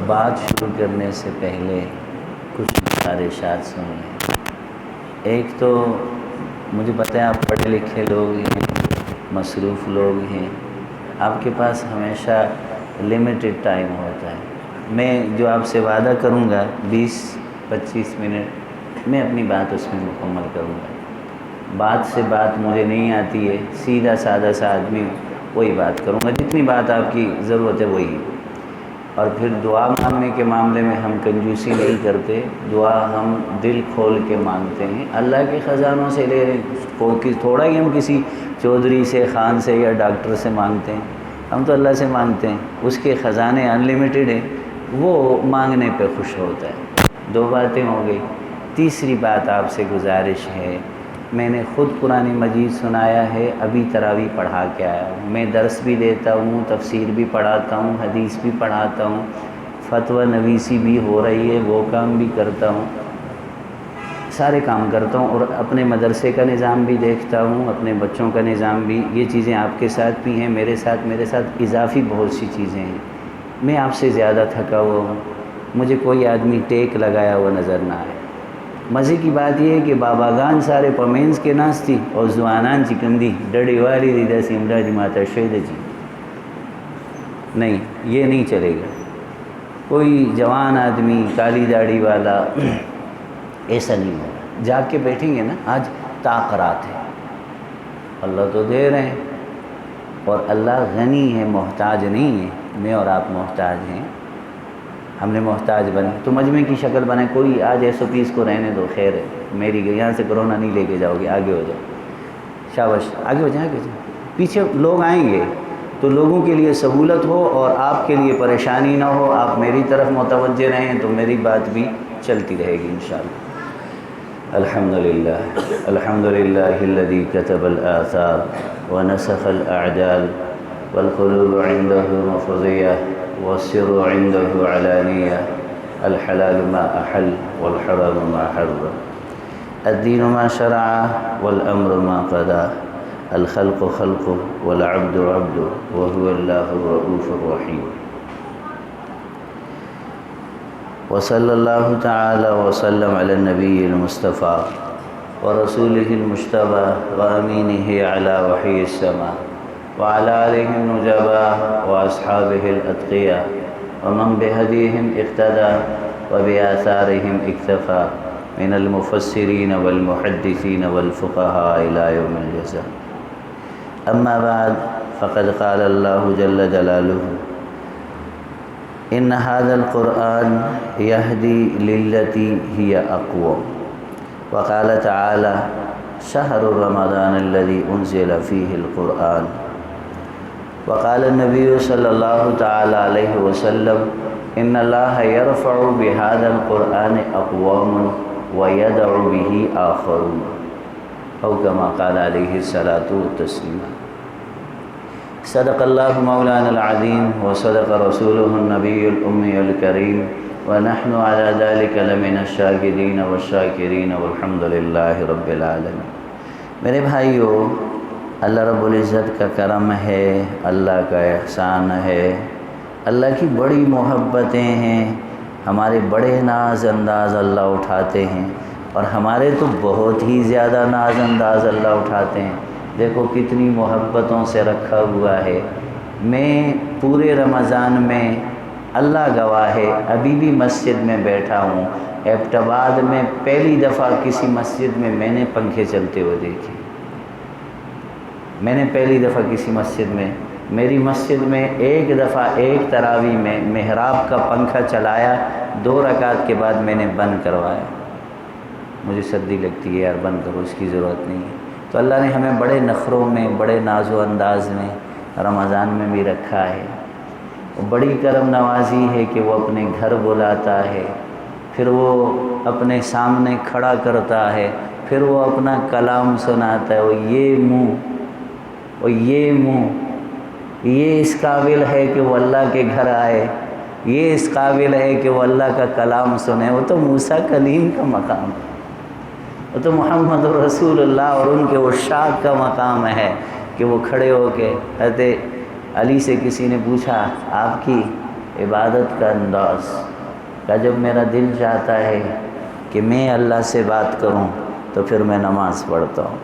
بات شروع کرنے سے پہلے کچھ گزارشات سن لیں۔ ایک تو مجھے پتہ ہے آپ پڑھے لکھے لوگ ہیں، مصروف لوگ ہیں، آپ کے پاس ہمیشہ لمیٹڈ ٹائم ہوتا ہے۔ میں جو آپ سے وعدہ کروں گا 20-25 منٹ میں اپنی بات اس میں مکمل کروں گا۔ بات سے بات مجھے نہیں آتی ہے، سیدھا سادہ سا آدمی وہی بات کروں گا، جتنی بات آپ کی ضرورت ہے وہی۔ اور پھر دعا مانگنے کے معاملے میں ہم کنجوسی نہیں کرتے، دعا ہم دل کھول کے مانگتے ہیں، اللہ کے خزانوں سے لے رہے ہیں، تھوڑا ہی ہم کسی چودھری سے، خان سے یا ڈاکٹر سے مانگتے ہیں، ہم تو اللہ سے مانگتے ہیں، اس کے خزانے انلیمیٹڈ ہیں، وہ مانگنے پہ خوش ہوتا ہے۔ 2 باتیں ہو گئی۔ تیسری بات آپ سے گزارش ہے، میں نے خود قرآن مجید سنایا ہے، ابھی تراویح پڑھا کے آیا ہوں، میں درس بھی دیتا ہوں، تفسیر بھی پڑھاتا ہوں، حدیث بھی پڑھاتا ہوں، فتویٰ نویسی بھی ہو رہی ہے، وہ کام بھی کرتا ہوں، سارے کام کرتا ہوں، اور اپنے مدرسے کا نظام بھی دیکھتا ہوں، اپنے بچوں کا نظام بھی۔ یہ چیزیں آپ کے ساتھ بھی ہیں، میرے ساتھ اضافی بہت سی چیزیں ہیں۔ میں آپ سے زیادہ تھکا ہوا ہوں، مجھے کوئی آدمی ٹیک لگایا ہوا نظر نہ آئے۔ مزے کی بات یہ ہے کہ بابا گان سارے پمینس کے ناس تھی اور زوانان چکندی ڈڑی والی دیدہ سمرا جی ماتا شہد جی، نہیں یہ نہیں چلے گا۔ کوئی جوان آدمی کالی داڑھی والا ایسا نہیں ہوگا، جا کے بیٹھیں گے نا۔ آج تاخرات ہے، اللہ تو دے رہے ہیں، اور اللہ غنی ہے، محتاج نہیں ہے۔ میں اور آپ محتاج ہیں، ہم نے محتاج بنے تو مجمع کی شکل بنائے۔ کوئی آج SOPs کو رہنے دو، خیر ہے، میری یہاں سے کرونا نہیں لے کے جاؤ گے، آگے ہو جاؤ، شاباش، آگے ہو جائیں، پیچھے لوگ آئیں گے تو لوگوں کے لیے سہولت ہو اور آپ کے لیے پریشانی نہ ہو، آپ میری طرف متوجہ رہیں تو میری بات بھی چلتی رہے گی انشاءاللہ۔ الحمدللہ الحمدللہ الذی کتب الآثار ونسخ الأعدال والقلوب عنده مفضیہ والسر عنده علانیہ، الحلال ما احل والحرام ما حرم، الدین ما شرع والامر ما قضى، الخلق خلق والعبد عبد وهو اللہ الرؤوف الرحیم۔ وصلی اللہ تعالی وسلم علی النبی المصطفیٰ ورسولہ المجتبیٰ وامینہ علی وحی السماء وعلى آلہ النجباء واصحابہ الاتقیاء ومن بہدیہم اقتدى وبآثارہم اکتفى من المفسرین والمحدثین والفقہاء الى یوم الجزاء۔ اما بعد فقد قال اللہ جل جلالہ ان هذا القرآن يهدي للتي هي أقوم، وقال تعالى شهر رمضان الذي أنزل فيه القرآن، وقال النبي صلى الله تعالى عليه وسلم ان الله يرفع بهذا القرآن أقوام ويدع به آخرون، أو كما قال عليه الصلاة والتسليم۔ صدق اللہ مولانا العظیم وصدق رسولہ النبی الأمی الکریم، ونحن على ذلك لمن الشاکرین والشاکرین والحمد للہ رب العالمین۔ میرے بھائیو، اللہ رب العزت کا کرم ہے، اللہ کا احسان ہے، اللہ کی بڑی محبتیں ہیں، ہمارے بڑے ناز انداز اللہ اٹھاتے ہیں، اور ہمارے تو بہت ہی زیادہ ناز انداز اللہ اٹھاتے ہیں۔ دیکھو کتنی محبتوں سے رکھا ہوا ہے۔ میں پورے رمضان میں، اللہ گواہ ہے، ابھی بھی مسجد میں بیٹھا ہوں، ایبٹ آباد میں پہلی دفعہ کسی مسجد میں میں نے پنکھے چلتے ہوئے دیکھے۔ میں نے پہلی دفعہ کسی مسجد میں، میری مسجد میں ایک دفعہ ایک تراویح میں محراب کا پنکھا چلایا، 2 رکعت کے بعد میں نے بند کروایا۔ مجھے سردی لگتی ہے یار، بند کرو، اس کی ضرورت نہیں ہے۔ تو اللہ نے ہمیں بڑے نخروں میں، بڑے ناز و انداز میں رمضان میں بھی رکھا ہے۔ بڑی کرم نوازی ہے کہ وہ اپنے گھر بلاتا ہے، پھر وہ اپنے سامنے کھڑا کرتا ہے، پھر وہ اپنا کلام سناتا ہے۔ یہ اس قابل ہے کہ وہ اللہ کے گھر آئے، یہ اس قابل ہے کہ وہ اللہ کا کلام سنے۔ وہ تو موسیٰ کلیم کا مقام ہے، وہ تو محمد رسول اللہ اور ان کے عشاق کا مقام ہے کہ وہ کھڑے ہو کے حضرت علی سے کسی نے پوچھا آپ کی عبادت کا انداز کا جب میرا دل چاہتا ہے کہ میں اللہ سے بات کروں تو پھر میں نماز پڑھتا ہوں،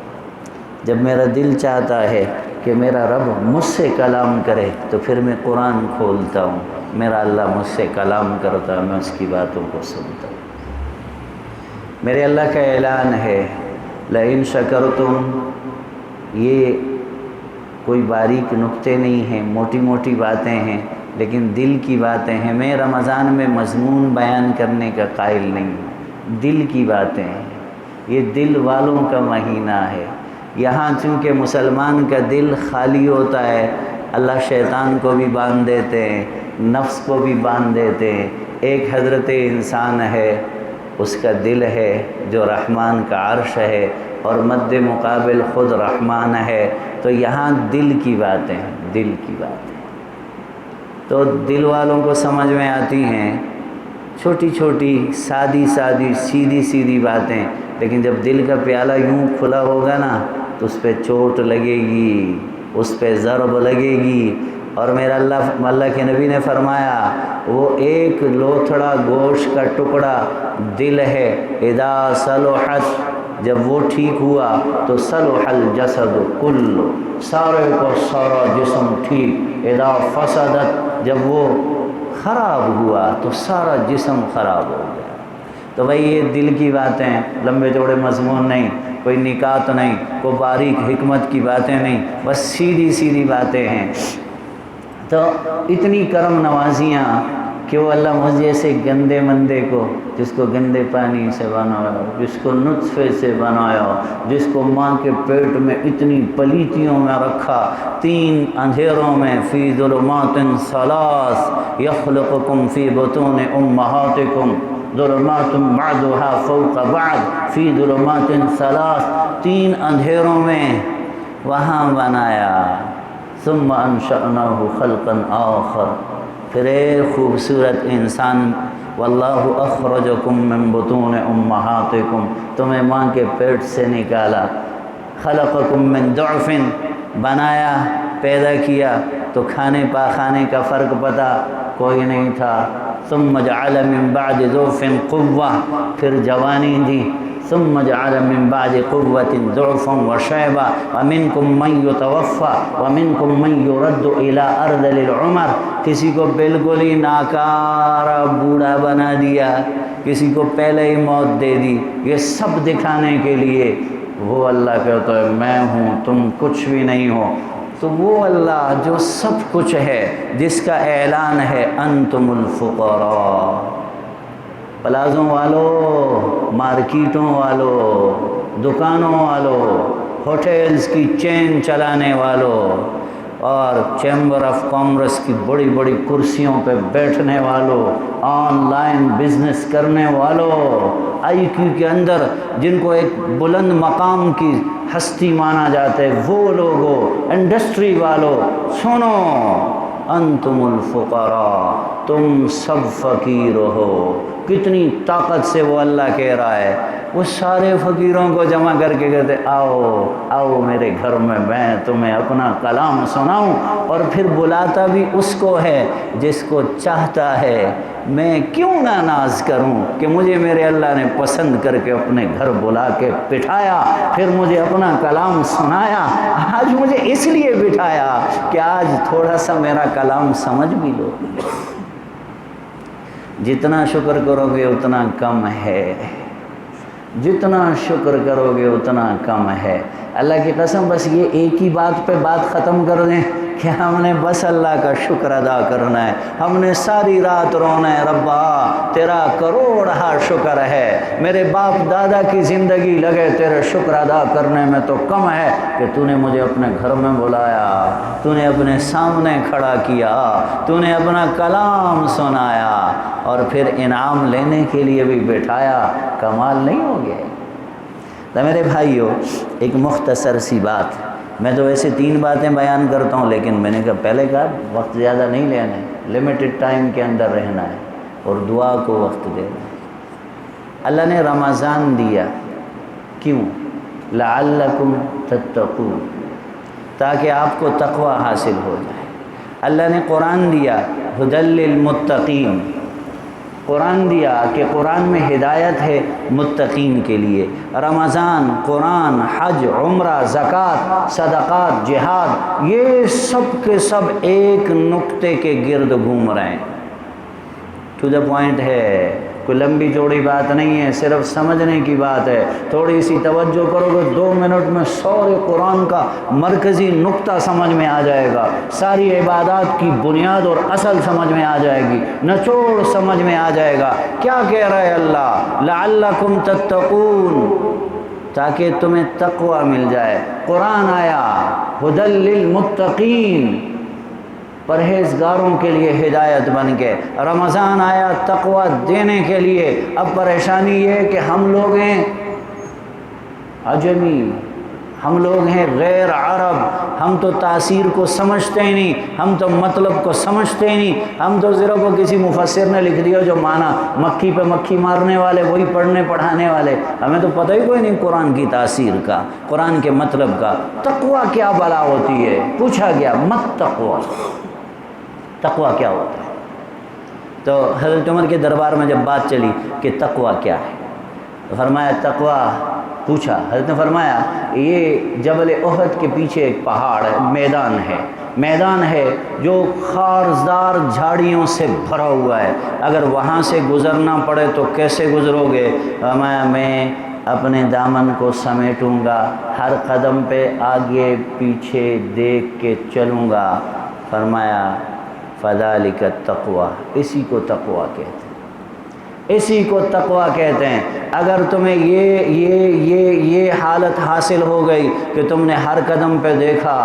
جب میرا دل چاہتا ہے کہ میرا رب مجھ سے کلام کرے تو پھر میں قرآن کھولتا ہوں، میرا اللہ مجھ سے کلام کرتا ہے، میں اس کی باتوں کو سنتا ہوں۔ میرے اللہ کا اعلان ہے لئن شکرتم، یہ کوئی باریک نکتے نہیں ہیں، موٹی موٹی باتیں ہیں، لیکن دل کی باتیں ہیں۔ میں رمضان میں مضمون بیان کرنے کا قائل نہیں ہوں، دل کی باتیں ہیں، یہ دل والوں کا مہینہ ہے۔ یہاں چونکہ مسلمان کا دل خالی ہوتا ہے، اللہ شیطان کو بھی باندھ دیتے ہیں، نفس کو بھی باندھ دیتے ہیں۔ ایک حضرت انسان ہے، اس کا دل ہے جو رحمان کا عرش ہے، اور مد مقابل خود رحمان ہے۔ تو یہاں دل کی باتیں، دل کی باتیں تو دل والوں کو سمجھ میں آتی ہیں، چھوٹی چھوٹی سادی سادی سیدھی سیدھی باتیں، لیکن جب دل کا پیالہ یوں کھلا ہوگا نا تو اس پہ چوٹ لگے گی، اس پہ ضرب لگے گی۔ اور میرا اللہ کے نبی نے فرمایا وہ ایک لوتھڑا گوشت کا ٹکڑا دل ہے، اذا صلحت، جب وہ ٹھیک ہوا تو صلح الجسد کل، سارے کو سارا جسم ٹھیک، اذا فسدت، جب وہ خراب ہوا تو سارا جسم خراب ہو گیا۔ تو بھائی یہ دل کی باتیں، لمبے چوڑے مضمون نہیں، کوئی نکات نہیں، کوئی باریک حکمت کی باتیں نہیں، بس سیدھی سیدھی باتیں ہیں۔ تو اتنی کرم نوازیاں کہ وہ اللہ مجھ جیسے گندے مندے کو، جس کو گندے پانی سے بنایا، جس کو نطفے سے بنایا، جس کو ماں کے پیٹ میں اتنی پلیتیوں میں رکھا، 3 اندھیروں میں، فی ظلمات ثلاث یخلقکم فی بطون امہاتکم، ظلمات بعضها فوق بعض فی ظلمات ثلاث، 3 اندھیروں میں وہاں بنایا، ثم انشأناہ خلقا آخر، پھر ایک خوبصورت انسان، واللہ اخرجکم من بطون امہاتکم، تمہیں ماں کے پیٹ سے نکالا، خلقکم من ضعف، بنایا، پیدا کیا تو کھانے پاخانے کا فرق پتہ کوئی نہیں تھا، ثم جعل من بعد ضعف قوة، پھر جوانی دی، ثم جعل من بعد قوة ضعفا وشيبة ومنكم من يتوفى ومنكم من يرد إلى أرذل العمر، کسی کو بالکل ہی ناکارہ بوڑھا بنا دیا، کسی کو پہلے ہی موت دے دی، یہ سب دکھانے کے لیے وہ اللہ کہتا ہے میں ہوں، تم کچھ بھی نہیں ہو۔ تو وہ اللہ جو سب کچھ ہے، جس کا اعلان ہے انتم الفقراء، پلازوں والوں، مارکیٹوں والوں، دکانوں والوں، ہوٹلز کی چین چلانے والوں، اور چیمبر آف کامرس کی بڑی بڑی کرسیوں پہ بیٹھنے والوں، آن لائن بزنس کرنے والوں، آئی کیو کے اندر جن کو ایک بلند مقام کی ہستی مانا جاتا ہے، وہ لوگوں، انڈسٹری والوں، سنو انتم الفقراء، تم سب فقیر ہو۔ کتنی طاقت سے وہ اللہ کہہ رہا ہے، وہ سارے فقیروں کو جمع کر کے کہتے آؤ آؤ میرے گھر میں تمہیں اپنا کلام سناؤں، اور پھر بلاتا بھی اس کو ہے جس کو چاہتا ہے۔ میں کیوں نہ ناز کروں کہ مجھے میرے اللہ نے پسند کر کے اپنے گھر بلا کے بٹھایا، پھر مجھے اپنا کلام سنایا، آج مجھے اس لیے بٹھایا کہ آج تھوڑا سا میرا کلام سمجھ بھی لو۔ جتنا شکر کرو گے اتنا کم ہے، جتنا شکر کرو گے اتنا کم ہے۔ اللہ کی قسم بس یہ ایک ہی بات پہ بات ختم کر دیں کہ ہم نے بس اللہ کا شکر ادا کرنا ہے، ہم نے ساری رات رونا ہے، ربا تیرا کروڑہا شکر ہے، میرے باپ دادا کی زندگی لگے تیرے شکر ادا کرنے میں تو کم ہے کہ تو نے مجھے اپنے گھر میں بلایا، تو نے اپنے سامنے کھڑا کیا، تو نے اپنا کلام سنایا، اور پھر انعام لینے کے لیے بھی بٹھایا۔ کمال نہیں ہو گیا؟ تو میرے بھائیو، ایک مختصر سی بات، میں تو ویسے 3 باتیں بیان کرتا ہوں، لیکن میں نے کہا پہلے کہا وقت زیادہ نہیں لینا ہے، لمیٹڈ ٹائم کے اندر رہنا ہے اور دعا کو وقت دینا ہے۔ اللہ نے رمضان دیا کیوں؟ لعلکم تتقون، تاکہ آپ کو تقوی حاصل ہو جائے۔ اللہ نے قرآن دیا ہدی للمتقین، قرآن دیا کہ قرآن میں ہدایت ہے متقین کے لیے۔ رمضان، قرآن، حج، عمرہ، زکوٰۃ، صدقات، جہاد، یہ سب کے سب ایک نقطے کے گرد گھوم رہے ہیں۔ ٹو دا پوائنٹ ہے، کوئی لمبی چوڑی بات نہیں ہے، صرف سمجھنے کی بات ہے۔ تھوڑی سی توجہ کرو گے 2 منٹ میں سورے قرآن کا مرکزی نقطہ سمجھ میں آ جائے گا، ساری عبادات کی بنیاد اور اصل سمجھ میں آ جائے گی، نچوڑ سمجھ میں آ جائے گا۔ کیا کہہ رہا ہے اللہ؟ لعلکم تتقون، تاکہ تمہیں تقوی مل جائے۔ قرآن آیا ہدی للمتقین، پرہیزگاروں کے لیے ہدایت بن کے۔ رمضان آیا تقوی دینے کے لیے۔ اب پریشانی یہ ہے کہ ہم لوگ ہیں عجمی، ہم لوگ ہیں غیر عرب، ہم تو تاثیر کو سمجھتے ہی نہیں، ہم تو مطلب کو سمجھتے ہی نہیں، ہم تو صرف وہ کسی مفسر نے لکھ دیا جو مانا، مکھی پہ مکھی مارنے والے وہی پڑھنے پڑھانے والے، ہمیں تو پتہ ہی کوئی نہیں قرآن کی تاثیر کا، قرآن کے مطلب کا۔ تقوی کیا بلا ہوتی ہے؟ پوچھا گیا مت تقوی، تقوی کیا ہوتا ہے؟ تو حضرت عمر کے دربار میں جب بات چلی کہ تقوی کیا ہے، تو فرمایا تقوی، پوچھا حضرت نے فرمایا یہ جبل احد کے پیچھے ایک پہاڑ ہے، میدان ہے جو خارزار جھاڑیوں سے بھرا ہوا ہے، اگر وہاں سے گزرنا پڑے تو کیسے گزرو گے؟ فرمایا میں اپنے دامن کو سمیٹوں گا، ہر قدم پہ آگے پیچھے دیکھ کے چلوں گا۔ فرمایا فذالک التقوی، اسی کو تقوی کہتے ہیں، اسی کو تقوی کہتے ہیں۔ اگر تمہیں یہ حالت حاصل ہو گئی کہ تم نے ہر قدم پہ دیکھا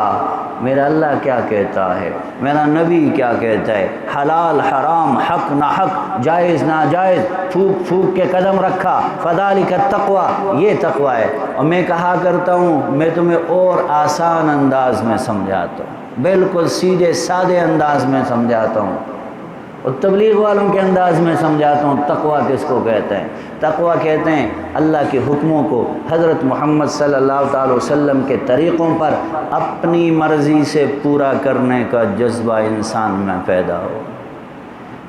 میرا اللہ کیا کہتا ہے، میرا نبی کیا کہتا ہے، حلال حرام، حق نہ حق، جائز ناجائز، پھونک پھونک کے قدم رکھا، فذالک التقوی، یہ تقوی ہے۔ اور میں کہا کرتا ہوں میں تمہیں اور آسان انداز میں سمجھاتا ہوں، بالکل سیدھے سادے انداز میں سمجھاتا ہوں، اور تبلیغ والوں کے انداز میں سمجھاتا ہوں۔ تقوی کس کو کہتے ہیں؟ تقوی کہتے ہیں اللہ کے حکموں کو حضرت محمد صلی اللہ تعالی وسلم کے طریقوں پر اپنی مرضی سے پورا کرنے کا جذبہ انسان میں پیدا ہو۔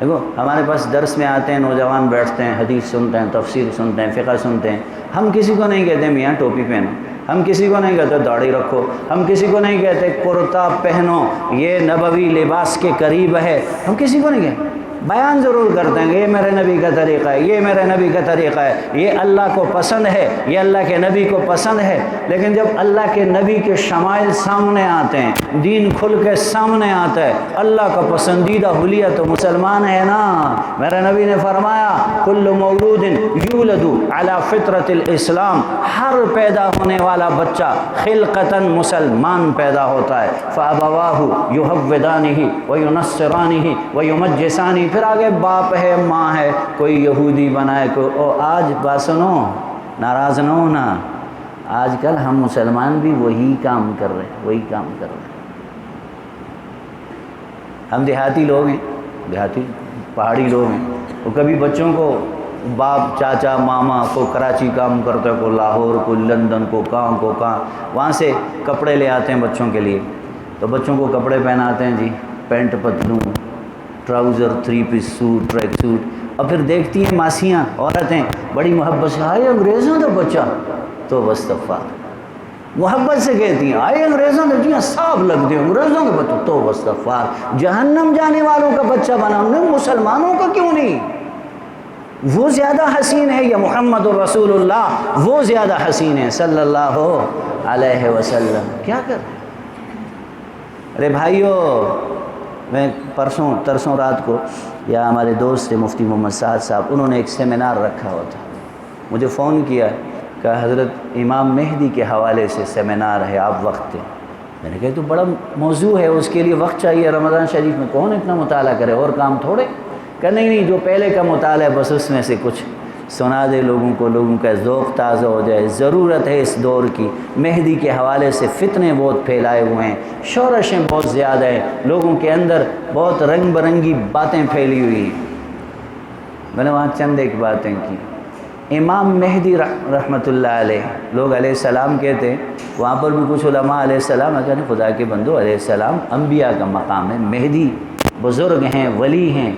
دیکھو ہمارے پاس درس میں آتے ہیں نوجوان، بیٹھتے ہیں، حدیث سنتے ہیں، تفسیر سنتے ہیں، فقہ سنتے ہیں، ہم کسی کو نہیں کہتے میاں ٹوپی پہنو، ہم کسی کو نہیں کہتے داڑھی رکھو، ہم کسی کو نہیں کہتے کرتا پہنو، یہ نبوی لباس کے قریب ہے، ہم کسی کو نہیں کہتے۔ بیان ضرور کرتے ہیں کہ یہ میرے نبی کا طریقہ ہے، یہ میرے نبی کا طریقہ ہے، یہ اللہ کو پسند ہے، یہ اللہ کے نبی کو پسند ہے۔ لیکن جب اللہ کے نبی کے شمائل سامنے آتے ہیں، دین کھل کے سامنے آتا ہے، اللہ کا پسندیدہ حلیہ تو مسلمان ہے نا۔ میرے نبی نے فرمایا کل مولود یولد علی فطرت الاسلام، ہر پیدا ہونے والا بچہ خلقتاً مسلمان پیدا ہوتا ہے، فابواہ یہودانہ وینصرانہ ویمجسانہ، پھر آگے باپ ہے ماں ہے، کوئی یہودی بنائے کوئی۔ آج بات سنو، ناراض نہ ہونا، آج کل ہم مسلمان بھی وہی کام کر رہے ہیں، ہم دیہاتی لوگ ہیں، دیہاتی پہاڑی لوگ ہیں، وہ کبھی بچوں کو باپ چاچا ماما کو کراچی کام کرتا ہے، کو لاہور، کو لندن، کو کہاں وہاں سے کپڑے لے آتے ہیں بچوں کے لیے، تو بچوں کو کپڑے پہناتے ہیں جی، پینٹ پتلون، trouser, 3 piece suit, track suit, اور پھر دیکھتی ہیں ماسیاں عورتیں بڑی محبت سے آئے انگریزوں کا بچہ، تو استغفار، محبت سے کہتی ہیں آئے انگریزوں کا جی صاف لگتے ہیں انگریزوں کے بچہ، تو استغفار، جہنم جانے والوں کا بچہ بنا، انہیں مسلمانوں کا کیوں نہیں؟ وہ زیادہ حسین ہے یا محمد الرسول اللہ وہ زیادہ حسین ہے صلی اللہ علیہ وسلم؟ کیا کر رہے؟ ارے بھائیو، میں ترسوں رات کو، یا ہمارے دوست تھے مفتی محمد سعد صاحب، انہوں نے ایک سیمینار رکھا ہوا تھا، مجھے فون کیا کہ حضرت امام مہدی کے حوالے سے سیمینار ہے، آپ وقت دیں۔ میں نے کہا تو بڑا موضوع ہے، اس کے لیے وقت چاہیے، رمضان شریف میں کون اتنا مطالعہ کرے، اور کام تھوڑے؟ کہ نہیں جو پہلے کا مطالعہ بس اس میں سے کچھ سنا دے لوگوں کو، لوگوں کا ذوق تازہ ہو جائے، ضرورت ہے اس دور کی۔ مہدی کے حوالے سے فتنے بہت پھیلائے ہوئے ہیں، شورشیں بہت زیادہ ہیں، لوگوں کے اندر بہت رنگ برنگی باتیں پھیلی ہوئی ہیں۔ میں نے وہاں چند ایک باتیں کی۔ امام مہدی رحمۃ اللہ علیہ، لوگ علیہ السلام کہتے ہیں، وہاں پر بھی کچھ علماء علیہ السلام، اگر خدا کے بندو علیہ السلام انبیاء کا مقام ہے، مہدی بزرگ ہیں، ولی ہیں،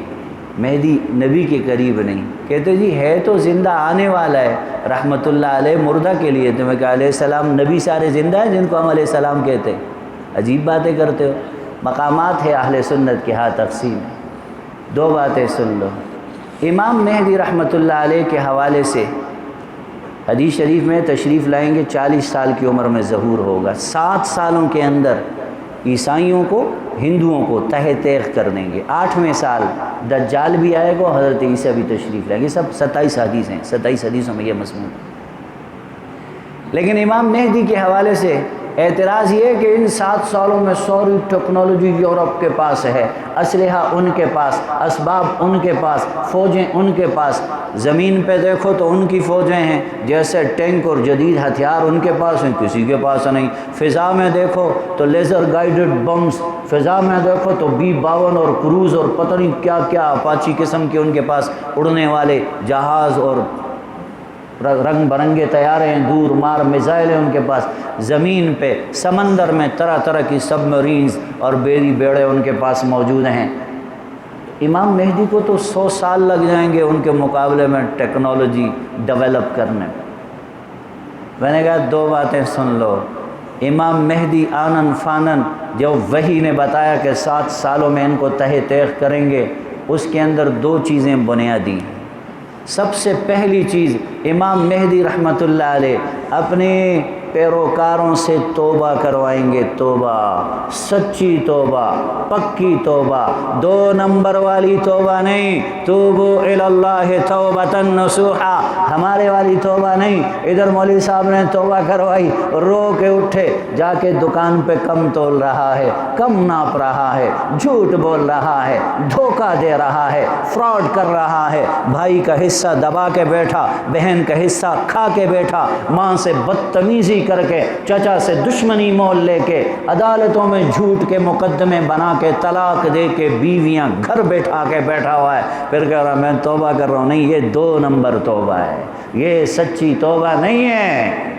مہدی نبی کے قریب نہیں. کہتے جی ہے تو زندہ آنے والا ہے، رحمت اللہ علیہ مردہ کے لیے. تو میں کہا علیہ السلام نبی سارے زندہ ہیں جن کو ہم علیہ السلام کہتے ہیں؟ عجیب باتیں کرتے ہو. مقامات ہے اہل سنت کے ہاں تقسیم ہے. دو باتیں سن لو. امام مہدی رحمت اللہ علیہ کے حوالے سے حدیث شریف میں تشریف لائیں گے، 40 سال کی عمر میں ظہور ہوگا. 7 سالوں کے اندر عیسائیوں کو ہندوؤں کو تہہ تیغ کر دیں گے. 8ویں سال دجال بھی آئے گا، حضرت عیسیٰ بھی تشریف لائیں گے. سب 27 حدیث ہیں، 27 حدیثوں میں یہ مضمون. لیکن امام مہدی کے حوالے سے اعتراض یہ ہے کہ ان 7 سالوں میں ساری ٹیکنالوجی یورپ کے پاس ہے، اسلحہ ان کے پاس، اسباب ان کے پاس، فوجیں ان کے پاس. زمین پہ دیکھو تو ان کی فوجیں ہیں، جیسے ٹینک اور جدید ہتھیار ان کے پاس ہیں، کسی کے پاس نہیں. فضا میں دیکھو تو لیزر گائیڈڈ بمز، فضا میں دیکھو تو B-52 اور کروز اور پتہ نہیں کیا کیا اپاچی قسم کے ان کے پاس اڑنے والے جہاز اور رنگ برنگے طیارے ہیں، دور مار میزائل ہیں ان کے پاس. زمین پہ سمندر میں طرح طرح کی سب مرینز اور بیڑے ان کے پاس موجود ہیں. امام مہدی کو تو 100 سال لگ جائیں گے ان کے مقابلے میں ٹیکنالوجی ڈیولپ کرنے. میں نے کہا 2 باتیں سن لو. امام مہدی آنن فانن جو وحی نے بتایا کہ 7 سالوں میں ان کو تہہ تیغ کریں گے، اس کے اندر 2 چیزیں بنیادی ہیں. سب سے پہلی چیز، امام مہدی رحمت اللہ علیہ اپنے پیروکاروں سے توبہ کروائیں گے. توبہ، سچی توبہ، پکی توبہ، 2 نمبر والی توبہ نہیں. توبو الی اللہ توبۃ نصوحا، ہمارے والی توبہ نہیں. ادھر مولوی صاحب نے توبہ کروائی، رو کے اٹھے، جا کے دکان پہ کم تول رہا ہے، کم ناپ رہا ہے، جھوٹ بول رہا ہے، دھوکہ دے رہا ہے، فراڈ کر رہا ہے، بھائی کا حصہ دبا کے بیٹھا، بہن کا حصہ کھا کے بیٹھا، ماں سے بدتمیزی کر کے، چچا سے دشمنی مول لے کے، عدالتوں میں جھوٹ کے مقدمے بنا کے، طلاق دے کے، بیویاں گھر بیٹھا کے بیٹھا ہوا ہے. پھر کہہ رہا میں توبہ کر رہا ہوں. نہیں، یہ 2 نمبر توبہ ہے، یہ سچی توبہ نہیں ہے.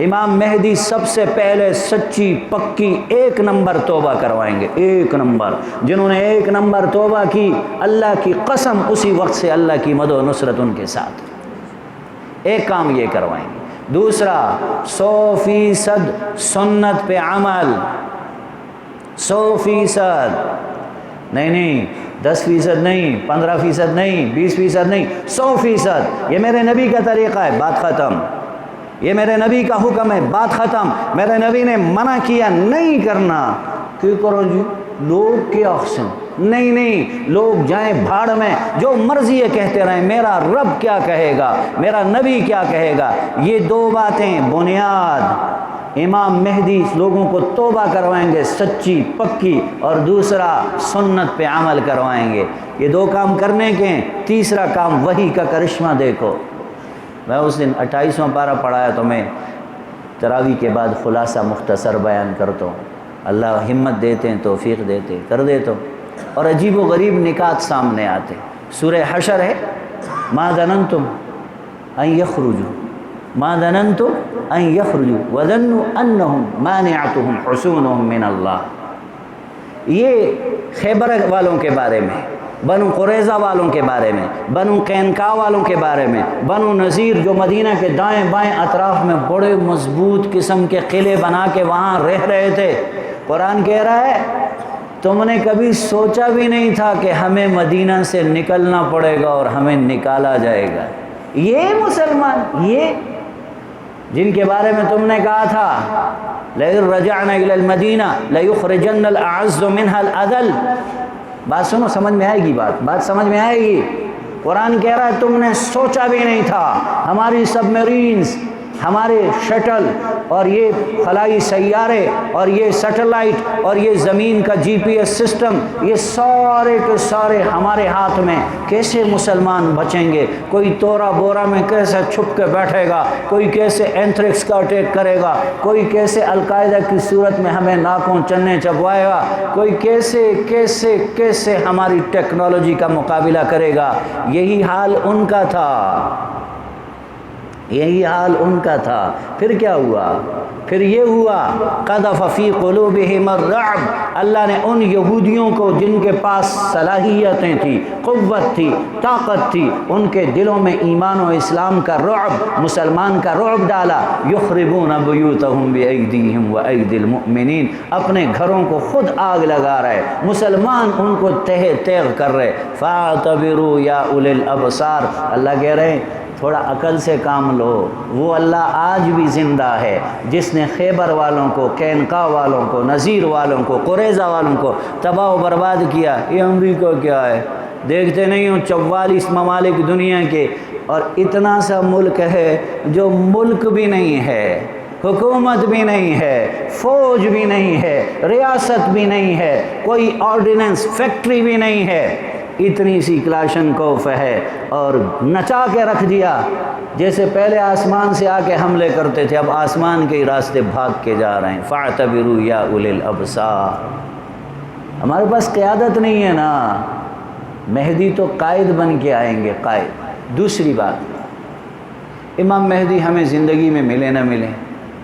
امام مہدی سب سے پہلے سچی پکی 1 نمبر توبہ کروائیں گے. 1 نمبر. جنہوں نے 1 نمبر توبہ کی، اللہ کی قسم اسی وقت سے اللہ کی مدد و نصرت ان کے ساتھ. ایک کام یہ کروائیں گے. دوسرا، 100% سنت پہ عمل. 100%. نہیں 10% نہیں، 15% نہیں، 20% نہیں، 100%. یہ میرے نبی کا طریقہ ہے، بات ختم. یہ میرے نبی کا حکم ہے، بات ختم. میرے نبی نے منع کیا نہیں کرنا. کیوں کرو جی؟ لوگ کیا احسن؟ نہیں، لوگ جائیں بھاڑ میں، جو مرضی ہے کہتے رہیں، میرا رب کیا کہے گا، میرا نبی کیا کہے گا. یہ 2 باتیں بنیاد. امام مہدی لوگوں کو توبہ کروائیں گے سچی پکی، اور دوسرا سنت پہ عمل کروائیں گے. یہ 2 کام کرنے کے ہیں. تیسرا کام وحی کا کرشمہ دیکھو. میں اس دن 28واں پارہ پڑھایا تو میں تراویح کے بعد خلاصہ مختصر بیان کرتا ہوں. اللہ ہمت دیتے ہیں، توفیق دیتے، کر دیتا ہوں. اور عجیب و غریب نکات سامنے آتے. سورہ حشر ہے، ما ظننتم ان یخرجوا، ما ظننتم ان یخرجوا وظنوا انہم مانعتہم حصونہم من اللہ. یہ خیبر والوں کے بارے میں، بنو قریظہ والوں کے بارے میں، بنو قینقاع والوں کے بارے میں، بنو نذیر جو مدینہ کے دائیں بائیں اطراف میں بڑے مضبوط قسم کے قلعے بنا کے وہاں رہ رہے تھے. قرآن کہہ رہا ہے تم نے کبھی سوچا بھی نہیں تھا کہ ہمیں مدینہ سے نکلنا پڑے گا اور ہمیں نکالا جائے گا. یہ مسلمان، یہ جن کے بارے میں تم نے کہا تھا لَإِن رَجَعْنَا إِلَى الْمَدِينَةِ لَيُخْرِجَنَّ الْأَعَزُّ مِنْهَا الْأَذَلَّ. بات سنو، سمجھ میں آئے گی، بات سمجھ میں آئے گی. قرآن کہہ رہا ہے تم نے سوچا بھی نہیں تھا. ہماری سب میرینز، ہمارے شٹل اور یہ خلائی سیارے اور یہ سیٹلائٹ اور یہ زمین کا GPS سسٹم، یہ سارے کے سارے ہمارے ہاتھ میں. کیسے مسلمان بچیں گے؟ کوئی تورا بورا میں کیسے چھپ کے بیٹھے گا، کوئی کیسے اینتھریکس کا اٹیک کرے گا، کوئی کیسے القاعدہ کی صورت میں ہمیں ناکوں چنے چبوائے گا، کوئی کیسے کیسے کیسے ہماری ٹیکنالوجی کا مقابلہ کرے گا. یہی حال ان کا تھا، یہی حال ان کا تھا. پھر کیا ہوا؟ پھر یہ ہوا قذف فی قلوبہم الرعب. اللہ نے ان یہودیوں کو جن کے پاس صلاحیتیں تھیں، قوت تھی، طاقت تھی، ان کے دلوں میں ایمان و اسلام کا رعب، مسلمان کا رعب ڈالا۔ یخربون بیوتہم بایدیہم وایدی المؤمنین، اپنے گھروں کو خود آگ لگا رہے، مسلمان ان کو تہہ تیغ کر رہے۔ فاعتبروا یا اولی الابصار، اللہ کہہ رہے ہیں تھوڑا عقل سے کام لو۔ وہ اللہ آج بھی زندہ ہے جس نے خیبر والوں کو، قینقاع والوں کو، نذیر والوں کو، قریظہ والوں کو تباہ و برباد کیا۔ یہ امریکہ کیا ہے، دیکھتے نہیں ہو 44 ممالک دنیا کے، اور اتنا سا ملک ہے جو ملک بھی نہیں ہے، حکومت بھی نہیں ہے، فوج بھی نہیں ہے، ریاست بھی نہیں ہے، کوئی آرڈیننس فیکٹری بھی نہیں ہے، اتنی سی کلاشن کوف ہے، اور نچا کے رکھ دیا۔ جیسے پہلے آسمان سے آ کے حملے کرتے تھے، اب آسمان کے راستے بھاگ کے جا رہے ہیں۔ فاعتبروا یا اولی الابصار۔ ہمارے پاس قیادت نہیں ہے نا، مہدی تو قائد بن کے آئیں گے، قائد۔ دوسری بات، امام مہدی ہمیں زندگی میں ملے نہ ملے،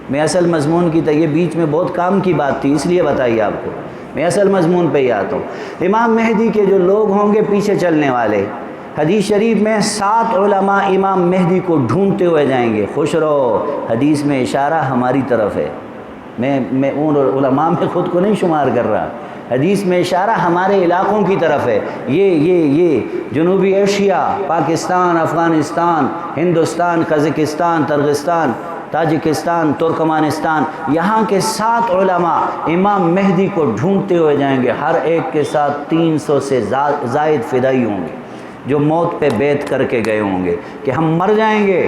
میں اصل مضمون کی یہ بیچ میں بہت کام کی بات تھی، اس لیے بتائیے آپ کو، میں اصل مضمون پہ ہی آتا ہوں۔ امام مہدی کے جو لوگ ہوں گے پیچھے چلنے والے، حدیث شریف میں 7 علماء امام مہدی کو ڈھونڈتے ہوئے جائیں گے۔ خوش رہو، حدیث میں اشارہ ہماری طرف ہے، میں ان علماء میں خود کو نہیں شمار کر رہا، حدیث میں اشارہ ہمارے علاقوں کی طرف ہے۔ یہ جنوبی Asia, Pakistan, Afghanistan, Hindustan, Kazakhstan, Turkestan, Tajikistan, Turkmenistan, یہاں کے 7 علماء امام مہدی کو ڈھونڈتے ہوئے جائیں گے۔ ہر ایک کے ساتھ 300 سے زائد فدائی ہوں گے جو موت پہ بیعت کر کے گئے ہوں گے کہ ہم مر جائیں گے،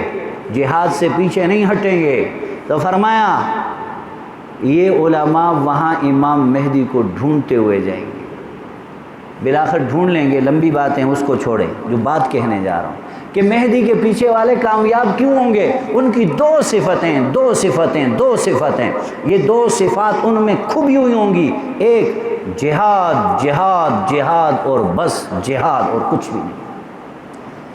جہاد سے پیچھے نہیں ہٹیں گے۔ تو فرمایا یہ علماء وہاں امام مہدی کو ڈھونڈتے ہوئے جائیں گے، بلاخر ڈھونڈ لیں گے۔ لمبی باتیں اس کو چھوڑیں، جو بات کہنے جا رہا ہوں کہ مہدی کے پیچھے والے کامیاب کیوں ہوں گے؟ ان کی دو صفتیں، یہ 2 صفات ان میں کھبی ہوئی ہوں گی۔ ایک جہاد، جہاد، جہاد، اور بس جہاد اور کچھ بھی نہیں،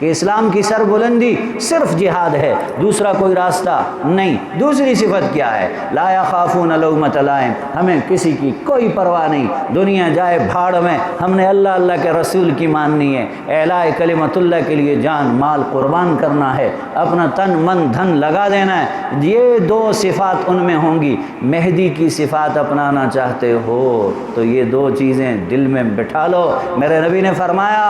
کہ اسلام کی سر بلندی صرف جہاد ہے، دوسرا کوئی راستہ نہیں۔ دوسری صفت کیا ہے؟ لا یخافون لومۃ لائم، ہمیں کسی کی کوئی پرواہ نہیں، دنیا جائے بھاڑ میں، ہم نے اللہ اللہ کے رسول کی ماننی ہے، اعلاء کلمت اللہ کے لیے جان مال قربان کرنا ہے، اپنا تن من دھن لگا دینا ہے۔ یہ 2 صفات ان میں ہوں گی۔ مہدی کی صفات اپنانا چاہتے ہو تو یہ 2 چیزیں دل میں بٹھا لو۔ میرے نبی نے فرمایا،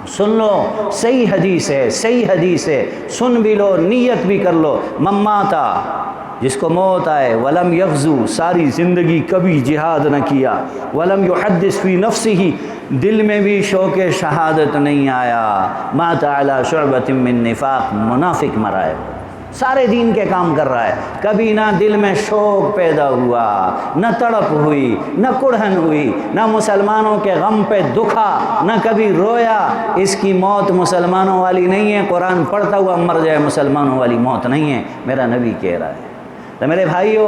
سن لو، صحیح حدیث ہے، سن بھی لو، نیت بھی کر لو۔ مماتا، جس کو موت آئے، ولم یغزو، ساری زندگی کبھی جہاد نہ کیا، ولم یحدث فی نفسہ، دل میں بھی شوق شہادت نہیں آیا، مات علی شعبۃ من نفاق، منافق مرا ہے، سارے دین کے کام کر رہا ہے، کبھی نہ دل میں شوق پیدا ہوا، نہ تڑپ ہوئی، نہ کڑھن ہوئی، نہ مسلمانوں کے غم پہ دکھا، نہ کبھی رویا۔ اس کی موت مسلمانوں والی نہیں ہے، قرآن پڑھتا ہوا مر جائے مسلمانوں والی موت نہیں ہے، میرا نبی کہہ رہا ہے۔ تو میرے بھائیو،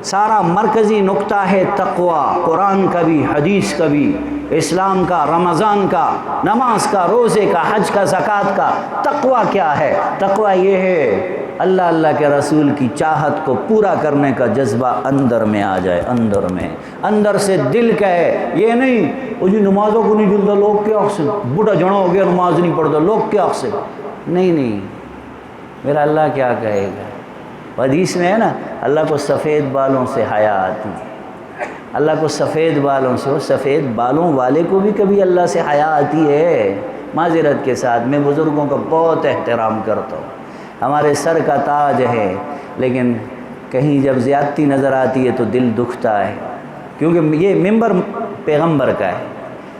سارا مرکزی نقطہ ہے تقوی، قرآن کا بھی، حدیث کا بھی، اسلام کا، رمضان کا، نماز کا، روزے کا، حج کا، زکوٰۃ کا۔ تقوی کیا ہے؟ تقوی یہ ہے اللہ اللہ کے رسول کی چاہت کو پورا کرنے کا جذبہ اندر میں آ جائے، اندر سے دل کہے، یہ نہیں وہ جی نمازوں کو نہیں جلتا، لوگ کیا اقسم، بڑھا جڑا ہو گیا نماز نہیں پڑھتا، لوگ کیا اقسم، نہیں، میرا اللہ کیا کہے گا۔ حدیث میں ہے نا، اللہ کو سفید بالوں سے حیا آتی ہے، اللہ کو سفید بالوں سے، وہ سفید بالوں والے کو بھی کبھی اللہ سے حیا آتی ہے۔ معذرت کے ساتھ میں بزرگوں کا بہت احترام کرتا ہوں، ہمارے سر کا تاج ہے، لیکن کہیں جب زیادتی نظر آتی ہے تو دل دکھتا ہے، کیونکہ یہ ممبر پیغمبر کا ہے،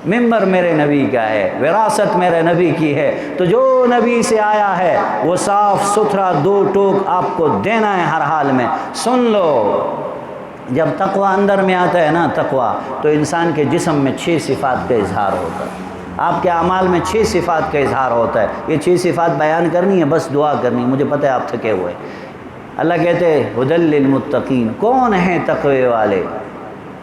ممبر میرے نبی کا ہے، وراثت میرے نبی کی ہے، تو جو نبی سے آیا ہے وہ صاف ستھرا 2 ٹوک آپ کو دینا ہے ہر حال میں۔ سن لو، جب تقوی اندر میں آتا ہے نا، تقوی، تو انسان کے جسم میں 6 صفات کا اظہار ہوتا ہے، آپ کے اعمال میں 6 صفات کا اظہار ہوتا ہے۔ یہ 6 صفات بیان کرنی ہے، بس دعا کرنی ہے، مجھے پتہ ہے آپ تھکے ہوئے۔ اللہ کہتے ہیں ھدی للمتقین، کون ہیں تقوی والے؟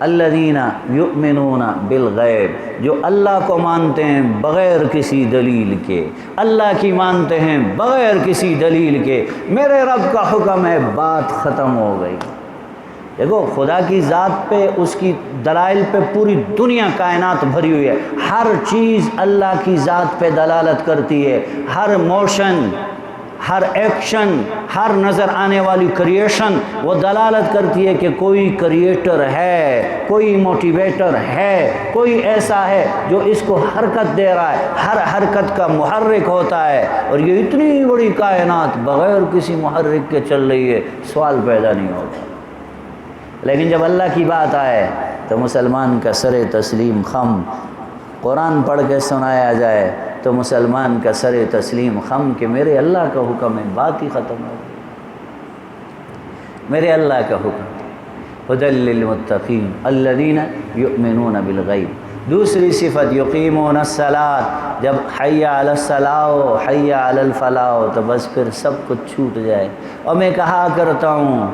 الذین یؤمنون بالغیب، جو اللہ کو مانتے ہیں بغیر کسی دلیل کے، اللہ کی مانتے ہیں بغیر کسی دلیل کے، میرے رب کا حکم ہے، بات ختم ہو گئی۔ دیکھو خدا کی ذات پہ، اس کی دلائل پہ پوری دنیا کائنات بھری ہوئی ہے، ہر چیز اللہ کی ذات پہ دلالت کرتی ہے، ہر موشن، ہر ایکشن، ہر نظر آنے والی کریشن وہ دلالت کرتی ہے کہ کوئی کریٹر ہے، کوئی موٹیویٹر ہے، کوئی ایسا ہے جو اس کو حرکت دے رہا ہے، ہر حرکت کا محرک ہوتا ہے، اور یہ اتنی بڑی کائنات بغیر کسی محرک کے چل رہی ہے، سوال پیدا نہیں ہوتا۔ لیکن جب اللہ کی بات آئے تو مسلمان کا سر تسلیم خم، قرآن پڑھ کے سنایا جائے تو مسلمان کا سر تسلیم خم کہ میرے اللہ کا حکم ہے، بات ہی ختم ہو گئی، میرے اللہ کا حکم۔ ھدی للمتقین الذین یؤمنون بالغیب۔ دوسری صفت یقیمون الصلاۃ، جب حی علی الصلاۃ ہو، حی علی الفلاح ہو تو بس پھر سب کچھ چھوٹ جائے۔ اور میں کہا کرتا ہوں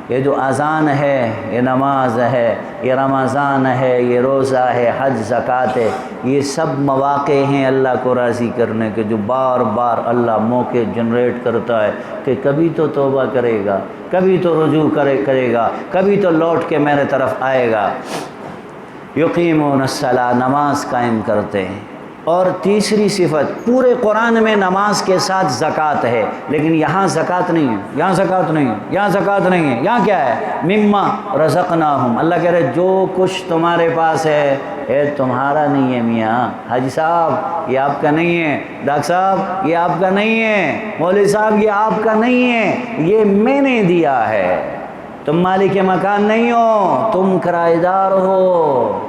یہ جو اذان ہے، یہ نماز ہے، یہ رمضان ہے، یہ روزہ ہے، حج زکوٰۃ ہے، یہ سب مواقع ہیں اللہ کو راضی کرنے کے، جو بار بار اللہ موقع جنریٹ کرتا ہے کہ کبھی تو توبہ کرے گا، کبھی تو رجوع کرے گا، کبھی تو لوٹ کے میرے طرف آئے گا۔ یقیمون الصلاۃ، نماز قائم کرتے ہیں۔ اور تیسری صفت، پورے قرآن میں نماز کے ساتھ زکوٰۃ ہے، لیکن یہاں زکوٰۃ نہیں ہے، یہاں زکوٰۃ نہیں ہے، یہاں زکوٰۃ نہیں ہے، یہاں کیا ہے؟ مما رزقناہم۔ اللہ کہہ رہے جو کچھ تمہارے پاس ہے یہ تمہارا نہیں ہے میاں، حاجی صاحب یہ آپ کا نہیں ہے، ڈاکٹر صاحب یہ آپ کا نہیں ہے، مولوی صاحب یہ آپ کا نہیں ہے، یہ میں نے دیا ہے۔ تم مالک مکان نہیں ہو، تم کرایہ دار ہو،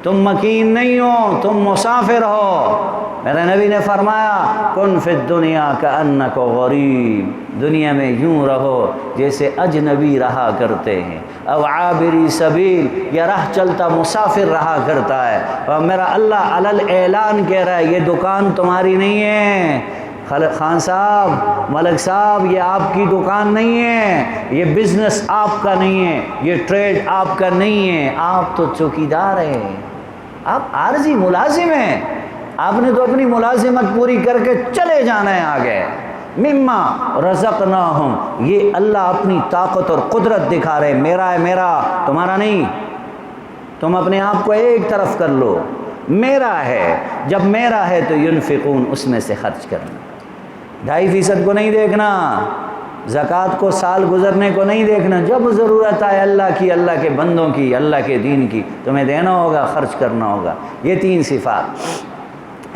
تم مکین نہیں ہو، تم مسافر ہو۔ میرے نبی نے فرمایا کن فی الدنیا کأنک غریب، دنیا میں یوں رہو جیسے اجنبی رہا کرتے ہیں، او عابری سبیل، یا راہ چلتا مسافر رہا کرتا ہے۔ اور میرا اللہ علل اعلان کہہ رہا ہے یہ دکان تمہاری نہیں ہے، خان صاحب، ملک صاحب یہ آپ کی دکان نہیں ہے، یہ بزنس آپ کا نہیں ہے، یہ ٹریڈ آپ کا نہیں ہے، آپ تو چوکیدار ہیں، آپ عارضی ملازم ہیں، آپ نے تو اپنی ملازمت پوری کر کے چلے جانا ہے آگے۔ مما رزقناہم، یہ اللہ اپنی طاقت اور قدرت دکھا رہے، میرا ہے، میرا، تمہارا نہیں، تم اپنے آپ کو ایک طرف کر لو، میرا ہے، جب میرا ہے تو ینفقون، اس میں سے خرچ کرنا، 2.5% کو نہیں دیکھنا، زکوٰۃ کو سال گزرنے کو نہیں دیکھنا، جب ضرورت آئے اللہ کی، اللہ کے بندوں کی، اللہ کے دین کی، تمہیں دینا ہوگا، خرچ کرنا ہوگا۔ یہ 3 صفات۔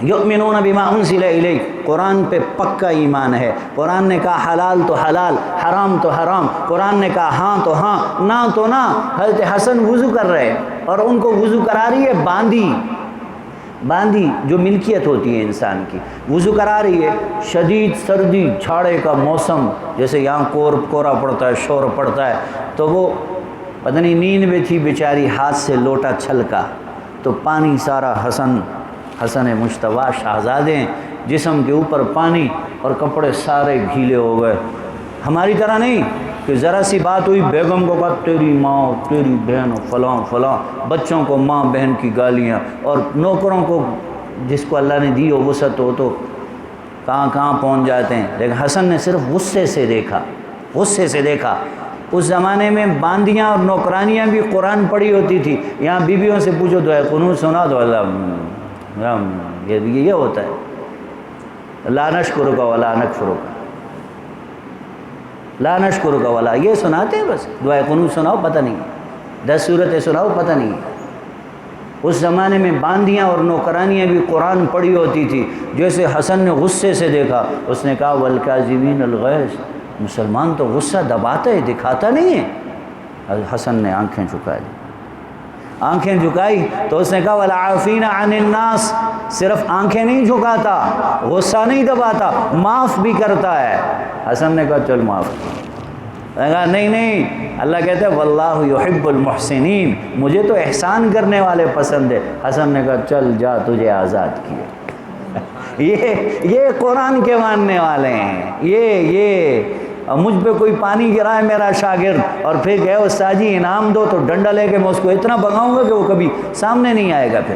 یؤمنون بما انزل الیک، قرآن پہ پکا ایمان ہے، قرآن نے کہا حلال تو حلال، حرام تو حرام، قرآن نے کہا ہاں تو ہاں، نہ تو نہ۔ حضرت حسن وضو کر رہے ہیں اور ان کو وضو کرا رہی ہے باندھی جو ملکیت ہوتی ہے انسان کی، وضو کرا رہی ہے، شدید سردی، جھاڑے کا موسم، جیسے یہاں کورا پڑتا ہے، شور پڑتا ہے، تو وہ پتہ نہیں نیند میں تھی بیچاری، ہاتھ سے لوٹا چھلکا تو پانی سارا، حسن مجتبیٰ شہزادے، جسم کے اوپر پانی اور کپڑے سارے گھیلے ہو گئے۔ ہماری طرح نہیں کہ ذرا سی بات ہوئی بیگم کو کہا تیری ماں تیری بہن فلاں فلاں، بچوں کو ماں بہن کی گالیاں، اور نوکروں کو جس کو اللہ نے دی ہو وسعت ہو تو کہاں پہنچ جاتے ہیں۔ لیکن حسن نے صرف غصے سے دیکھا۔ اس زمانے میں باندیاں اور نوکرانیاں بھی قرآن پڑھی ہوتی تھی، یہاں بیویوں سے پوچھو تو ہے قنوت سنا دو، یہ ہوتا ہے، لا نشکرک ولا نکفرک، لا نشکرک ولا، یہ سناتے ہیں بس، دعائے قنوت سناؤ پتہ نہیں، 10 سورتیں سناؤ پتہ نہیں۔ اس زمانے میں باندیاں اور نوکرانیاں بھی قرآن پڑھی ہوتی تھی۔ جیسے حسن نے غصے سے دیکھا، اس نے کہا والکاظمین الغیظ، مسلمان تو غصہ دباتا ہے، دکھاتا نہیں ہے۔ حسن نے آنکھیں جھکائی تو اس نے کہا والعافین عن الناس، صرف آنکھیں نہیں جھکاتا، غصہ نہیں دباتا، معاف بھی کرتا ہے۔ حسن نے کہا چل معاف، کہا نہیں، اللہ کہتا ہے واللہ یحب المحسنین، مجھے تو احسان کرنے والے پسند ہے۔ حسن نے کہا چل جا، تجھے آزاد کیا۔ یہ قرآن کے ماننے والے ہیں۔ یہ مجھ پہ کوئی پانی گرائے میرا شاگرد اور پھر کہے استاد جی انعام دو، تو ڈنڈا لے کے میں اس کو اتنا بھگاؤں گا کہ وہ کبھی سامنے نہیں آئے گا۔ پھر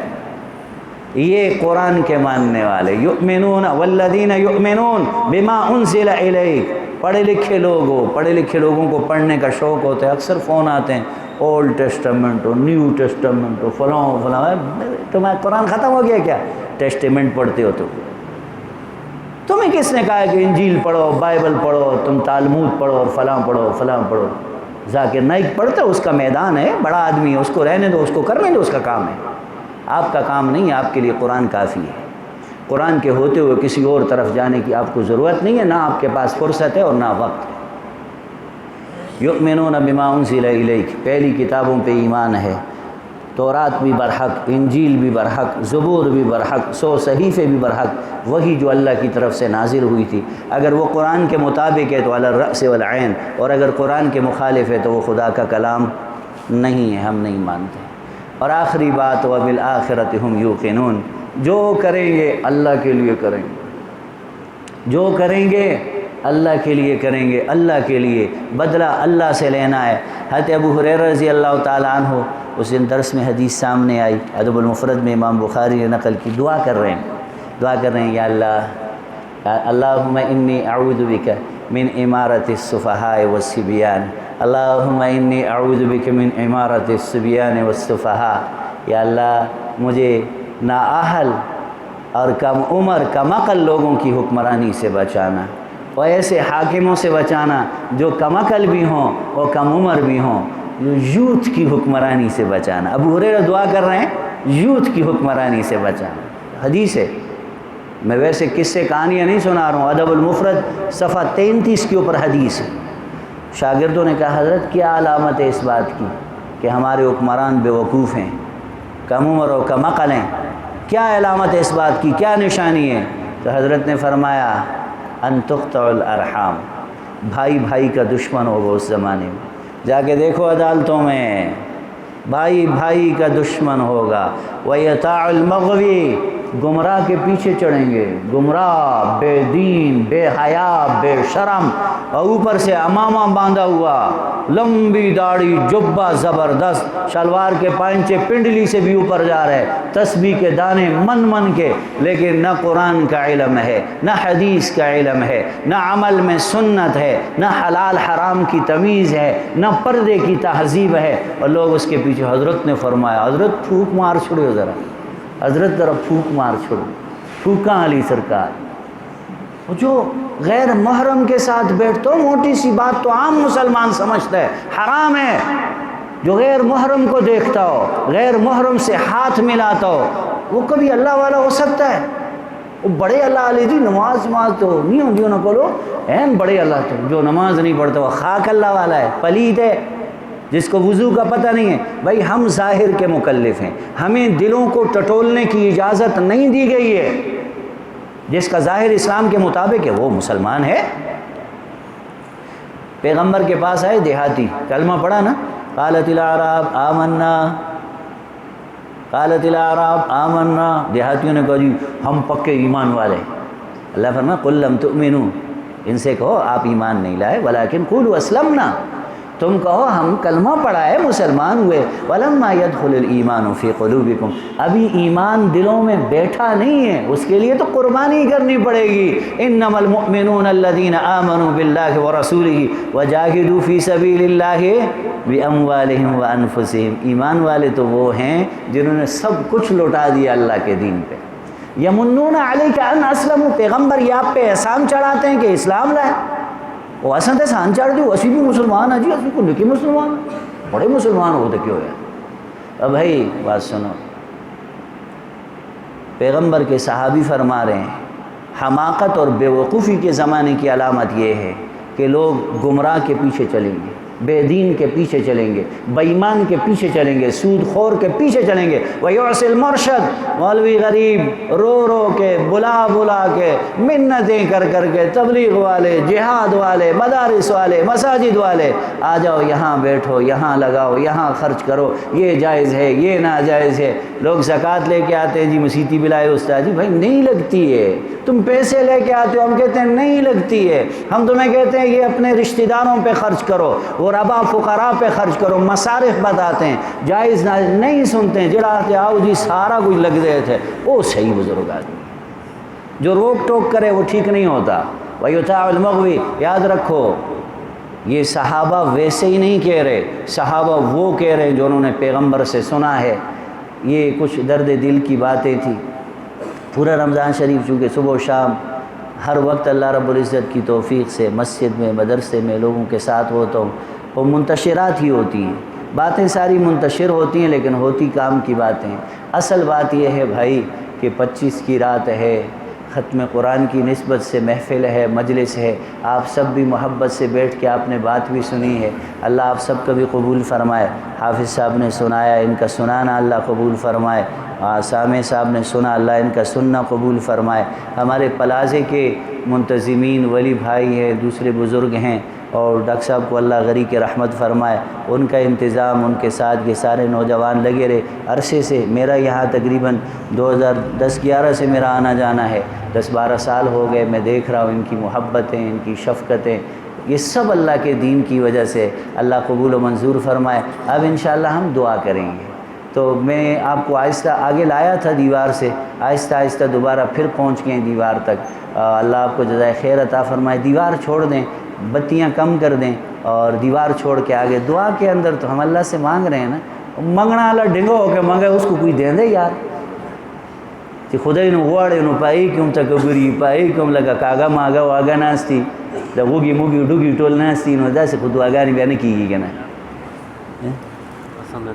یہ قرآن کے ماننے والے، یؤمنون والذین یؤمنون بما انزل الیک، پڑھے لکھے لوگ ہو، پڑھے لکھے لوگوں کو پڑھنے کا شوق ہوتا ہے، اکثر فون آتے ہیں اولڈ ٹیسٹامنٹ ہو، نیو ٹیسٹامنٹ ہو، فلاں فلاں۔ تمہیں قرآن ختم ہو گیا کیا ٹیسٹیمنٹ پڑھتے ہو؟ تمہیں کس نے کہا ہے کہ انجیل پڑھو، بائبل پڑھو، تم تالمود پڑھو اور فلاں پڑھو فلاں پڑھو؟ ذاکر نائک پڑھتے، اس کا میدان ہے، بڑا آدمی ہے، اس کو رہنے دو، اس کو کرنے دو، اس کا کام ہے، آپ کا کام نہیں ہے۔ آپ کے لیے قرآن کافی ہے۔ قرآن کے ہوتے ہوئے کسی اور طرف جانے کی آپ کو ضرورت نہیں ہے، نہ آپ کے پاس فرصت ہے اور نہ وقت ہے۔ یؤمنون بما انزل الیک، پہلی کتابوں پہ ایمان ہے، تورات بھی برحق، انجیل بھی برحق، زبور بھی برحق، 100 صحیفے بھی برحق، وہی جو اللہ کی طرف سے نازل ہوئی تھی۔ اگر وہ قرآن کے مطابق ہے تو علی الرأس والعین، اور اگر قرآن کے مخالف ہے تو وہ خدا کا کلام نہیں ہے، ہم نہیں مانتے۔ اور آخری بات، وبالآخرۃ ھم یوقنون، جو کریں گے اللہ کے لیے کریں گے، جو کریں گے اللہ کے لیے کریں گے، اللہ کے لیے بدلہ اللہ سے لینا ہے۔ حضرت ابو ہریرہ رضی اللہ تعالیٰ عنہ اس دن درس میں حدیث سامنے آئی، ادب المفرد میں امام بخاری نے نقل کی، دعا کر رہے ہیں، یا اللہ، اللہم انی اعوذ بک من امارۃ السفہاء والصبیان، اللہم انی اعوذ بک من امارۃ الصبیان والسفہاء، یا اللہ مجھے نااہل اور کم عمر کم عقل لوگوں کی حکمرانی سے بچانا، اور ایسے حاکموں سے بچانا جو کم عقل بھی ہوں اور کم عمر بھی ہوں، یوتھ کی حکمرانی سے بچانا۔ ابو ہریرہ دعا کر رہے ہیں یوتھ کی حکمرانی سے بچانا، حدیث ہے۔ میں ویسے قصے کہانیاں نہیں سنا رہا ہوں، ادب المفرد صفحہ 33 کے اوپر حدیث ہے۔ شاگردوں نے کہا حضرت کیا علامت ہے اس بات کی کہ ہمارے حکمران بیوقوف ہیں، کم عمر اور کم عقل ہیں؟ کیا علامت ہے اس بات کی، کیا نشانی ہے؟ تو حضرت نے فرمایا ان تقطع الارحام، بھائی بھائی کا دشمن ہوگا اس زمانے میں۔ جا کے دیکھو عدالتوں میں، بھائی بھائی کا دشمن ہوگا۔ وَيَطَاعُ الْمَغْوِي، گمراہ کے پیچھے چڑھیں گے، گمراہ، بے دین، بے حیا، بے شرم، اور اوپر سے امامہ باندھا ہوا، لمبی داڑھی، جبہ زبردست، شلوار کے پائنچے پنڈلی سے بھی اوپر جا رہے، تسبیح کے دانے من من کے، لیکن نہ قرآن کا علم ہے، نہ حدیث کا علم ہے، نہ عمل میں سنت ہے، نہ حلال حرام کی تمیز ہے، نہ پردے کی تہذیب ہے، اور لوگ اس کے پیچھے۔ حضرت نے فرمایا حضرت پھونک مار چھوڑو ذرا، حضرت ذرا پھونک مار چھوڑو، پھونکا علی سرکار۔ جو غیر محرم کے ساتھ بیٹھتا ہو، موٹی سی بات تو عام مسلمان سمجھتا ہے حرام ہے، جو غیر محرم کو دیکھتا ہو، غیر محرم سے ہاتھ ملاتا ہو، وہ کبھی اللہ والا ہو سکتا ہے؟ وہ بڑے اللہ علی دی نماز تو نہیں ہوتی نہ کرو، این بڑے اللہ تو جو نماز نہیں پڑھتا وہ خاک اللہ والا ہے، پلید ہے، جس کو وضو کا پتہ نہیں ہے۔ بھائی ہم ظاہر کے مکلف ہیں، ہمیں دلوں کو ٹٹولنے کی اجازت نہیں دی گئی ہے۔ جس کا ظاہر اسلام کے مطابق ہے وہ مسلمان ہے۔ پیغمبر کے پاس آئے دیہاتی، کلمہ پڑھا نا، قالت الاعراب آمنا، قالت الاعراب آمنا، دیہاتیوں نے کہا جی ہم پکے ایمان والے۔ اللہ فرمایا قل لم تؤمنوا، ان سے کہو آپ ایمان نہیں لائے، ولکن قولوا اسلمنا، تم کہو ہم کلمہ پڑھا ہے، مسلمان ہوئے۔ وَلَمَّا يَدْخُلِ الْإِيمَانُ فِي قُلُوبِكُمْ، ابھی ایمان دلوں میں بیٹھا نہیں ہے، اس کے لیے تو قربانی کرنی پڑے گی۔ إِنَّمَا الْمُؤْمِنُونَ الَّذِينَ آمَنُوا بِاللَّهِ وَرَسُولِهِ وَجَاهِدُوا فِي سَبِيلِ اللَّهِ بِأَمْوَالِهِمْ وَأَنفُسِهِمْ، ایمان والے تو وہ ہیں جنہوں نے سب کچھ لوٹا دیا اللہ کے دین پہ۔ یمنون علیک ان اسلموا، پیغمبر یہ آپ پہ احسان چڑھاتے ہیں کہ اسلام لائے، وہ اصل احسان چڑھ دی، اسی بھی مسلمان ہے جی، اسی کو نکی مسلمان، بڑے مسلمان ہوتے کیوں ہے؟ اب بھائی بات سنو، پیغمبر کے صحابی فرما رہے ہیں حماقت اور بے وقوفی کے زمانے کی علامت یہ ہے کہ لوگ گمراہ کے پیچھے چلیں گے، بے دین کے پیچھے چلیں گے، بے ایمان کے پیچھے چلیں گے، سود خور کے پیچھے چلیں گے۔ وَيُعْصِ الْمُرْشَدْ، مولوی غریب رو رو کے، بلا بلا کے، منتیں کر کر کے، تبلیغ والے، جہاد والے، مدارس والے، مساجد والے، آ جاؤ یہاں بیٹھو، یہاں لگاؤ، یہاں خرچ کرو، یہ جائز ہے، یہ ناجائز ہے۔ لوگ زکوٰۃ لے کے آتے ہیں جی، مسیتی بھی لائے استاد جی، بھائی نہیں لگتی ہے۔ تم پیسے لے کے آتے ہو، ہم کہتے ہیں نہیں لگتی ہے۔ ہم تمہیں کہتے ہیں یہ اپنے رشتہ داروں پہ خرچ کرو، غربا فقراء پہ خرچ کرو، مصارف بتاتے ہیں، جائز نہیں سنتے ہیں، جڑا کہ آؤ جی سارا کچھ لگ دے تھے۔ وہ صحیح بزرگ آدمی، جو روک ٹوک کرے وہ ٹھیک نہیں ہوتا۔ وَيُطَاعُ الْمُغْوِي، یاد رکھو یہ صحابہ ویسے ہی نہیں کہہ رہے، صحابہ وہ کہہ رہے ہیں جو انہوں نے پیغمبر سے سنا ہے۔ یہ کچھ درد دل کی باتیں تھیں۔ پورا رمضان شریف چونکہ صبح و شام ہر وقت اللہ رب العزت کی توفیق سے مسجد میں مدرسے میں لوگوں کے ساتھ ہوتا ہوں، وہ منتشرات ہی ہوتی ہیں، باتیں ساری منتشر ہوتی ہیں لیکن ہوتی کام کی باتیں۔ اصل بات یہ ہے بھائی کہ 25 کی رات ہے، ختم قرآن کی نسبت سے محفل ہے، مجلس ہے، آپ سب بھی محبت سے بیٹھ کے آپ نے بات بھی سنی ہے، اللہ آپ سب کا بھی قبول فرمائے۔ حافظ صاحب نے سنایا، ان کا سنانا اللہ قبول فرمائے۔ سامع صاحب نے سنا، اللہ ان کا سننا قبول فرمائے۔ ہمارے پلازے کے منتظمین ولی بھائی ہیں، دوسرے بزرگ ہیں، اور ڈاکٹر صاحب کو اللہ غری کے رحمت فرمائے، ان کا انتظام، ان کے ساتھ یہ سارے نوجوان لگے رہے عرصے سے۔ میرا یہاں تقریباً 2010-11 سے میرا آنا جانا ہے، 10-12 سال ہو گئے، میں دیکھ رہا ہوں ان کی محبتیں، ان کی شفقتیں، یہ سب اللہ کے دین کی وجہ سے۔ اللہ قبول و منظور فرمائے۔ اب انشاءاللہ ہم دعا کریں گے، تو میں آپ کو آہستہ آگے لایا تھا دیوار سے، آہستہ آہستہ دوبارہ پھر پہنچ گئے دیوار تک۔ اللہ آپ کو جزائے خیر عطا فرمائے۔ دیوار چھوڑ دیں، بتیاں کم کر دیں اور دیوار چھوڑ کے آگے دعا کے اندر تو ہم اللہ سے مانگ رہے ہیں نا، منگنا اللہ ڈھنگو ہو کے مانگے، اس کو کوئی دیں دے یار کہ خدای نو غواړي نو پای کوم تکبری پای کوم لگا کاغه ماغه واغه ناستی د وګي موګي ډوګي ټول ناستی نو داسې خو دعاګانې بیا نه کیږي کنه. اصل میں